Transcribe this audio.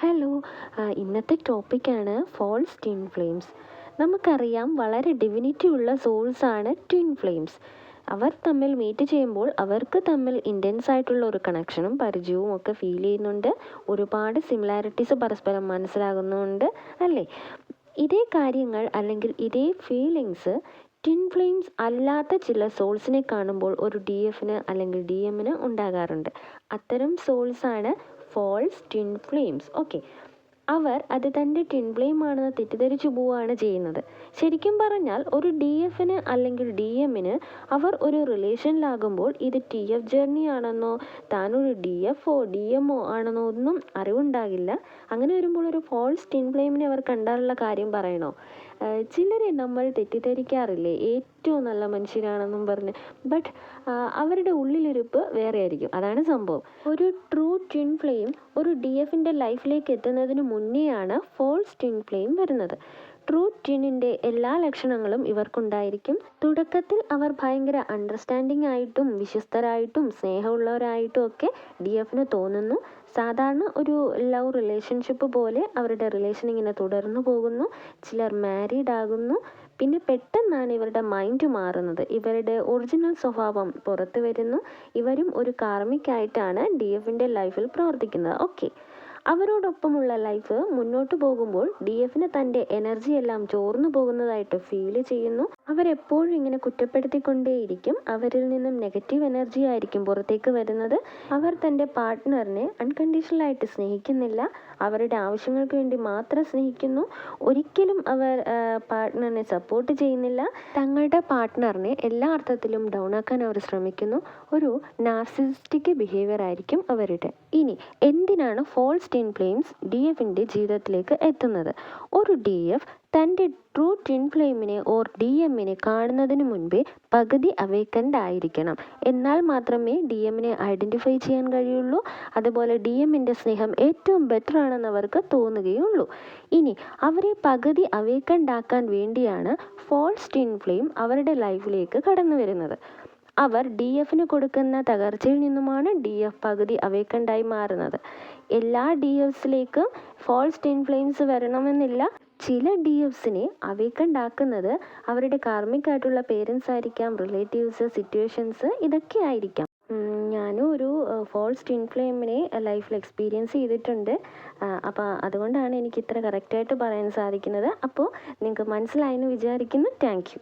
Hello. ഇന്നത്തെ ടോപ്പിക്കാണ് false twin flames. നമുക്കറിയാം, വളരെ ഡിവിനിറ്റി ഉള്ള സോൾസാണ് ട്വിൻ ഫ്ലെയിംസ്. അവർ തമ്മിൽ മീറ്റ് ചെയ്യുമ്പോൾ അവർക്ക് തമ്മിൽ ഇൻറ്റൻസ് ആയിട്ടുള്ള ഒരു കണക്ഷനും പരിചയവും ഒക്കെ ഫീൽ ചെയ്യുന്നുണ്ട്. ഒരുപാട് സിമിലാരിറ്റീസ് പരസ്പരം മനസ്സിലാകുന്നുണ്ട്, അല്ലേ? ഇതേ കാര്യങ്ങൾ അല്ലെങ്കിൽ ഇതേ ഫീലിങ്സ് ട്വിൻ ഫ്ലെയിംസ് അല്ലാത്ത ചില സോൾസിനെ കാണുമ്പോൾ ഒരു DFന് അല്ലെങ്കിൽ DMന് ഉണ്ടാകാറുണ്ട്. അത്തരം സോൾസാണ് ഫോൾസ് ട്വിൻ ഫ്ലെയിംസ്. ഓക്കെ, അവർ അത് തൻ്റെ ട്വിൻ ഫ്ലെയിം ആണെന്ന് തെറ്റിദ്ധരിച്ചു പോവുകയാണ് ചെയ്യുന്നത്. ശരിക്കും പറഞ്ഞാൽ ഒരു DFന് അല്ലെങ്കിൽ DMന് അവർ ഒരു റിലേഷനിലാകുമ്പോൾ ഇത് TF ജേർണി ആണെന്നോ താനൊരു DFോ DMോ ആണെന്നോ ഒന്നും അറിവുണ്ടാകില്ല. അങ്ങനെ വരുമ്പോൾ ഒരു ഫോൾസ് ട്വിൻ ഫ്ലെയിമിനെ അവർ കണ്ടാലുള്ള കാര്യം പറയണോ? ചിലരെ നമ്മൾ തെറ്റിദ്ധരിക്കാറില്ലേ, ഏറ്റവും നല്ല മനുഷ്യരാണെന്നും പറഞ്ഞ്. ബട്ട് അവരുടെ ഉള്ളിലിരിപ്പ് വേറെ ആയിരിക്കും. അതാണ് സംഭവം. ഒരു ട്രൂ ട്വിൻ ഫ്ലെയിം ഒരു DFൻ്റെ ലൈഫിലേക്ക് എത്തുന്നതിന് മുന്നെയാണ് ഫോൾസ് ട്വിൻ ഫ്ലെയിം വരുന്നത്. ട്രൂ ട്വിന്നിൻ്റെ എല്ലാ ലക്ഷണങ്ങളും ഇവർക്കുണ്ടായിരിക്കും. തുടക്കത്തിൽ അവർ ഭയങ്കര അണ്ടർസ്റ്റാൻഡിങ് ആയിട്ടും വിശ്വസ്തരായിട്ടും സ്നേഹമുള്ളവരായിട്ടും ഒക്കെ DFന് തോന്നുന്നു. സാധാരണ ഒരു ലവ് റിലേഷൻഷിപ്പ് പോലെ അവരുടെ റിലേഷൻ ഇങ്ങനെ തുടർന്നു പോകുന്നു. ചിലർ മാരീഡ് ആകുന്നു. പിന്നെ പെട്ടെന്നാണ് ഇവരുടെ മൈൻഡ് മാറുന്നത്. ഇവരുടെ ഒറിജിനൽ സ്വഭാവം പുറത്തു വരുന്നു. ഇവരും ഒരു കാർമിക്കായിട്ടാണ് DFൻ്റെ ലൈഫിൽ പ്രവർത്തിക്കുന്നത്. ഓക്കെ, അവരോടൊപ്പമുള്ള ലൈഫ് മുന്നോട്ട് പോകുമ്പോൾ DFന് തൻ്റെ എനർജി എല്ലാം ചോർന്നു പോകുന്നതായിട്ട് ഫീൽ ചെയ്യുന്നു. അവരെപ്പോഴും ഇങ്ങനെ കുറ്റപ്പെടുത്തിക്കൊണ്ടേയിരിക്കും. അവരിൽ നിന്നും നെഗറ്റീവ് എനർജി ആയിരിക്കും പുറത്തേക്ക് വരുന്നത്. അവർ തൻ്റെ പാർട്ട്ണറിനെ അൺകണ്ടീഷണലായിട്ട് സ്നേഹിക്കുന്നില്ല. അവരുടെ ആവശ്യങ്ങൾക്ക് വേണ്ടി മാത്രം സ്നേഹിക്കുന്നു. ഒരിക്കലും അവർ പാർട്ട്ണറിനെ സപ്പോർട്ട് ചെയ്യുന്നില്ല. തങ്ങളുടെ പാർട്ട്ണറിനെ എല്ലാ അർത്ഥത്തിലും ഡൗൺ ആക്കാൻ അവർ ശ്രമിക്കുന്നു. ഒരു നാർസിസിസ്റ്റിക് ബിഹേവിയർ ആയിരിക്കും അവരുടെ. ഇനി എന്തിനാണ് ഫോൾസ് ട്വിൻ ഫ്ലെയിംസ് DFൻ്റെ ജീവിതത്തിലേക്ക് എത്തുന്നത്? ഒരു DF തൻ്റെ ട്രൂ ട്വിൻ ഫ്ലെയിമിനെ ഓർ DMനെ കാണുന്നതിന് മുൻപേ പകുതി അവേക്കൻഡ് ആയിരിക്കണം. എന്നാൽ മാത്രമേ DMനെ ഐഡൻറ്റിഫൈ ചെയ്യാൻ കഴിയുള്ളൂ. അതുപോലെ DMൻ്റെ സ്നേഹം ഏറ്റവും ബെറ്റർ ആണെന്ന് അവർക്ക് തോന്നുകയുള്ളൂ. ഇനി അവരെ പകുതി അവേക്കൻഡ് ആക്കാൻ വേണ്ടിയാണ് ഫോൾസ് ട്വിൻ ഫ്ലെയിം അവരുടെ ലൈഫിലേക്ക് കടന്നു വരുന്നത്. അവർ DFന് കൊടുക്കുന്ന തകർച്ചയിൽ നിന്നുമാണ് DF പകുതി അവേക്കൻഡായി മാറുന്നത്. എല്ലാ DFസിലേക്കും ഫോൾസ് ട്വിൻ ഫ്ലെയിംസ് വരണമെന്നില്ല. ചില DFസിനെ അവേക്കൻഡ് ആക്കുന്നത് അവരുടെ കാർമിക്കായിട്ടുള്ള പേരൻസ് ആയിരിക്കാം, റിലേറ്റീവ്സ്, സിറ്റുവേഷൻസ്, ഇതൊക്കെ ആയിരിക്കാം. ഞാനും ഒരു ഫോൾസ് ട്വിൻ ഫ്ലെയിമിനെ ലൈഫിൽ എക്സ്പീരിയൻസ് ചെയ്തിട്ടുണ്ട്. അപ്പോൾ അതുകൊണ്ടാണ് എനിക്ക് ഇത്ര കറക്റ്റായിട്ട് പറയാൻ സാധിക്കുന്നത്. അപ്പോൾ നിങ്ങൾക്ക് മനസ്സിലായെന്ന് വിചാരിക്കുന്നു. Thank you.